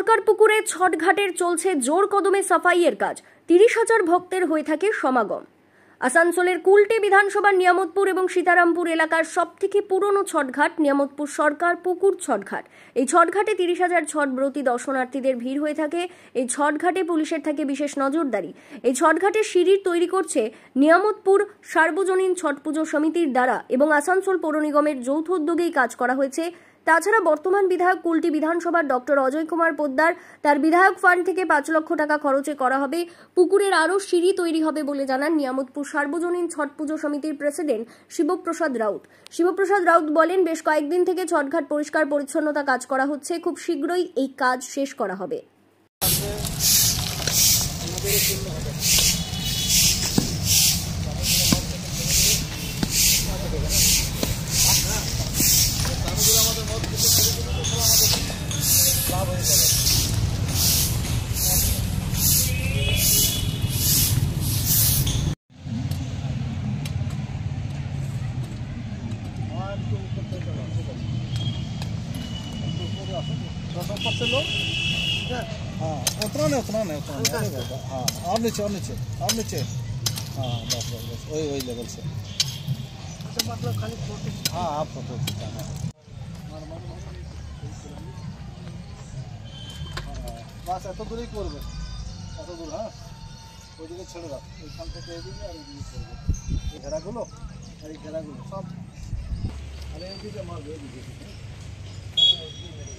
সরকার পুকুরে ছটঘাটের চলছে জোর কদমে সাফাইয়ের কাজ। 30,000 ভক্তের হয়ে থাকে সমাগম। আসানসোলের কুলটি বিধানসভার নিয়ামতপুর এবং সীতারামপুর এলাকার সবথেকে পুরনো ছটঘাট নিয়ামতপুর সরকার পুকুর ছটঘাট। এই ছটঘাটে 30,000 ছটব্রতী দর্শনার্থীদের ভিড় হয়ে থাকে। এই ছটঘাটে পুলিশের থাকে বিশেষ নজরদারি। এই ছটঘাটে সিঁড়ি তৈরি করছে নিয়ামতপুর সার্বজনীন ছট পুজো সমিতির দ্বারা এবং আসানসোল পৌর নিগমের যৌথ উদ্যোগেই কাজ করা হয়েছে। তাছাড়া বর্তমান বিধায়ক কুলটি বিধানসভার ডক্টর অজয় কুমার পোদ্দার তার বিধায়ক ফান্ড থেকে 5 লক্ষ টাকা খরচে করা হবে। পুকুরের আরও সিঁড়ি তৈরি হবে বলে জানান নিয়ামতপুর সার্বজনীন ছট পুজো সমিতির প্রেসিডেন্ট শিবপ্রসাদ রাউত। শিবপ্রসাদ রাউত বলেন, বেশ কয়েকদিন থেকে ছটঘাট পরিষ্কার পরিচ্ছন্নতা কাজ করা হচ্ছে, খুব শীঘ্রই এই কাজ শেষ করা হবে। उतना नहीं हाँ और नीचे हाँ बस वही लेवल से मतलब खाली हाँ आप फोटो बस एत दूर ही करबे एत दूर हाँ ওইদিকে ছেড়ে দাও এইখান থেকে এইদিকে আর এইদিকে করবে এই ঘেরাগুলো আর এই ঘেরাগুলো সব আর এইদিকে মারবে এইদিকে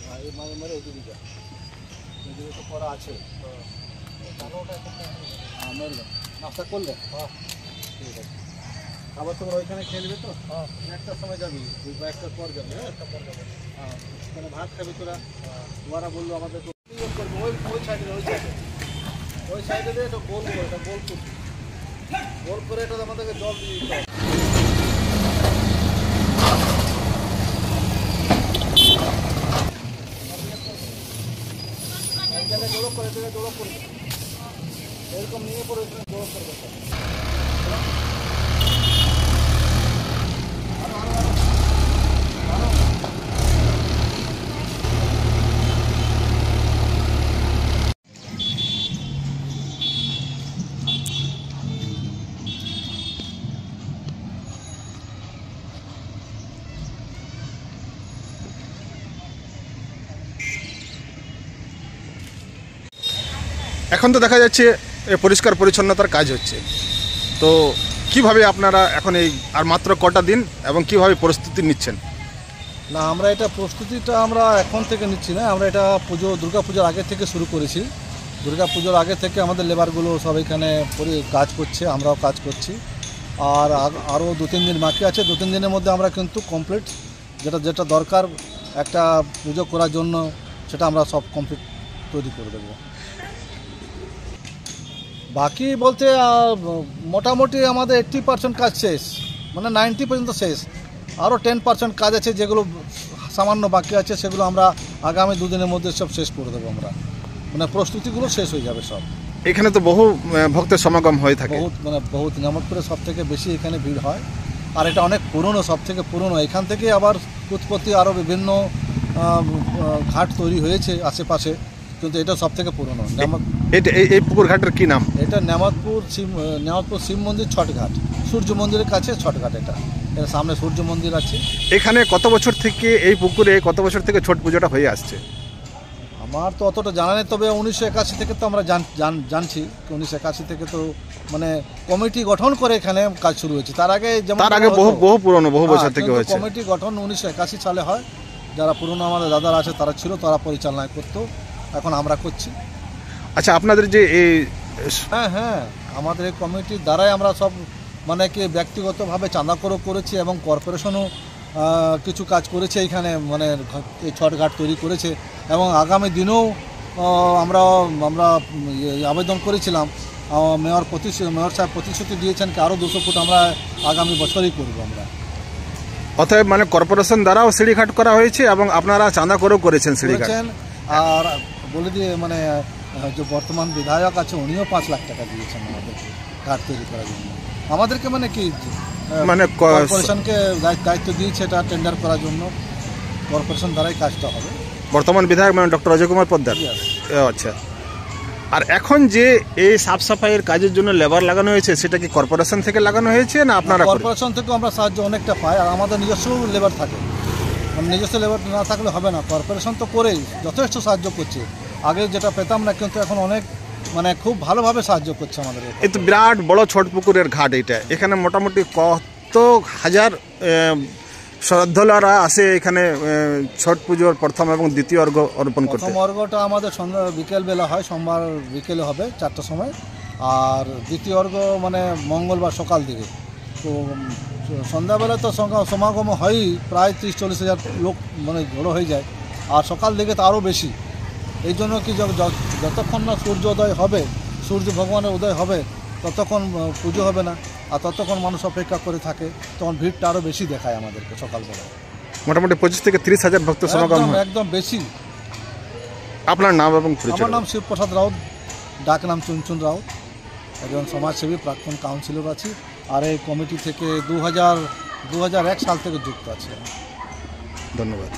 হ্যাঁ এই মারে এইদিকে এইদিকে তো পড়া আছে হ্যাঁ মেরবে নাস্তা করলে হ্যাঁ ঠিক আছে খাবার তোমার ওইখানে খেয়ে নেবে তো হ্যাঁ একটার সময় যাবি একটার পর যাবে হ্যাঁ ওখানে ভাত খাবি তোরা ওরা বললো আমাদের করবো ওই সাইডে দিয়ে এটা গোল করে এটা গোল করে এটা আমাদেরকে জল দিয়ে দিতে হবে। জোড়ো করে এরকম নিয়ে পরে জোড়ো করবে। এখন তো দেখা যাচ্ছে পরিষ্কার পরিচ্ছন্নতার কাজ হচ্ছে, তো কিভাবে আপনারা এখন এই আর মাত্র কটা দিন এবং কিভাবে প্রস্তুতি নিচ্ছেন? না, আমরা এটা প্রস্তুতিটা আমরা এখন থেকে নিচ্ছি না, আমরা এটা দুর্গা পুজোর আগে থেকে শুরু করেছি। দুর্গা পুজোর আগে থেকে আমাদের লেবারগুলো সব এখানে কাজ করছে, আমরাও কাজ করছি। আর আরও 2-3 দিন বাকি আছে। 2-3 দিনের মধ্যে আমরা কিন্তু কমপ্লিট যেটা দরকার একটা পুজো করার জন্য সেটা আমরা সব কমপ্লিট তৈরি করে দেবো। বাকি বলতে মোটামুটি আমাদের 80% কাজ শেষ, মানে 90 পর্যন্ত শেষ। আরও 10% কাজ আছে যেগুলো সামান্য বাকি আছে, সেগুলো আমরা আগামী 2 দিনের মধ্যে সব শেষ করে দেবো। আমরা মানে প্রস্তুতিগুলো শেষ হয়ে যাবে সব। এখানে তো বহু ভক্তের সমাগম হয়ে থাকে, বহুত নিয়ামতপুরে সব থেকে বেশি এখানে ভিড় হয়। আর এটা অনেক পুরনো, সব থেকে পুরনো। এখান থেকে আবার উৎপত্তি আরও বিভিন্ন ঘাট তৈরি হয়েছে আশেপাশে, কিন্তু এটা সব থেকে পুরনো। এই পুকুর ঘাটের কি নাম? এটা নিয়ামতপুর শিব মন্দির ছটঘাট, সূর্য মন্দিরের কাছে ছটঘাট। এটা সামনে সূর্য মন্দির আছে। এখানে কত বছর থেকে এই পুকুরে ছট পুজোটা হয়ে আসছে? আমার তো অতটা জানা নেই, তবে 1981 থেকে তো আমরা জানছি। 1981 থেকে তো মানে কমিটি গঠন করে এখানে কাজ শুরু হয়েছে। তার আগে বহু পুরনো, বহু বছর থেকে হয়েছে। কমিটি গঠন 1981 সালে হয়। যারা পুরনো আমাদের দাদারা আছে তারা ছিল, তারা পরিচালনা করতো, এখন আমরা করছি। আচ্ছা, আপনাদের যে এই হ্যাঁ আমাদের এই কমিটির দ্বারাই আমরা সব মানে কি ব্যক্তিগতভাবে চাঁদা করেছি এবং কর্পোরেশনও কিছু কাজ করেছে এইখানে, মানে এই ছটঘাট তৈরি করেছে। এবং আগামী দিনেও আমরা আবেদন করেছিলাম, মেয়র সাহেব প্রতিশ্রুতি দিয়েছেন কি আরও 200 ফুট আমরা আগামী বছরই করব আমরা। অতএব মানে কর্পোরেশন দ্বারাও সিঁড়িঘাট করা হয়েছে এবং আপনারা চাঁদা করেও করেছেন সিঁড়িঘাট। আর বলে দিয়ে মানে যে বর্তমান বিধায়ক আছে উনিও 5 লাখ টাকা দিয়েছেন আমাদেরকে ঘাট তৈরি করার জন্য। আমাদেরকে মানে কি মানে কর্পোরেশনকে দায়িত্ব দিয়েছে এটা টেন্ডার করার জন্য, কর্পোরেশন দ্বারাই কাজটা হবে। বর্তমান বিধায়ক মানে ডক্টর অজয় কুমার পোদ্দার। আচ্ছা। আর এখন যে এই সাফ সাফাইয়ের কাজের জন্য লেবার লাগানো হয়েছে সেটা কি কর্পোরেশন থেকে লাগানো হয়েছে না আপনারা? কর্পোরেশন থেকেও আমরা সাহায্য অনেকটা পাই, আর আমাদের নিজস্ব লেবার থাকে। নিজস্ব লেবার না থাকলে হবে না, কর্পোরেশন তো করেই যথেষ্ট সাহায্য করছে। আগে যেটা পেতাম না, কিন্তু এখন অনেক মানে খুব ভালোভাবে সাহায্য করছে আমাদের। এই তো বিরাট বড় ছট পুকুরের ঘাট এটা, এখানে মোটামুটি কত হাজার শ্রদ্ধালুরা আসে এখানে ছট পুজোর প্রথম এবং দ্বিতীয় অর্ঘ্য অর্পণ করতে? প্রথম অর্ঘ্যটা আমাদের সন্ধ্যা বিকেলবেলা হয়, সোমবার বিকেলে হবে 4টার সময়, আর দ্বিতীয় অর্ঘ্য মানে মঙ্গলবার সকাল দিকে। তো সন্ধ্যাবেলা তো সমাগম হয়ই, প্রায় 30-40 হাজার লোক মানে জড়ো হয়ে যায়, আর সকাল দিকে তো আরও বেশি। এই জন্য কি যতক্ষণ না সূর্য উদয় হবে, সূর্য ভগবানের উদয় হবে, ততক্ষণ পুজো হবে না, আর ততক্ষণ মানুষ অপেক্ষা করে থাকে, তখন ভিড়টা আরও বেশি দেখায় আমাদেরকে সকালবেলা। মোটামুটি 25 থেকে 30 হাজার ভক্ত সমাগম হয়? একদম বেশি। আপনার নাম এবং পরিচয়? আমার নাম শিবপ্রসাদ রাউত, ডাক নাম চুনচুন রাউত, একজন সমাজসেবী, প্রাক্তন কাউন্সিলর আছি, আর এই কমিটি থেকে 2001 সাল থেকে যুক্ত আছি। ধন্যবাদ।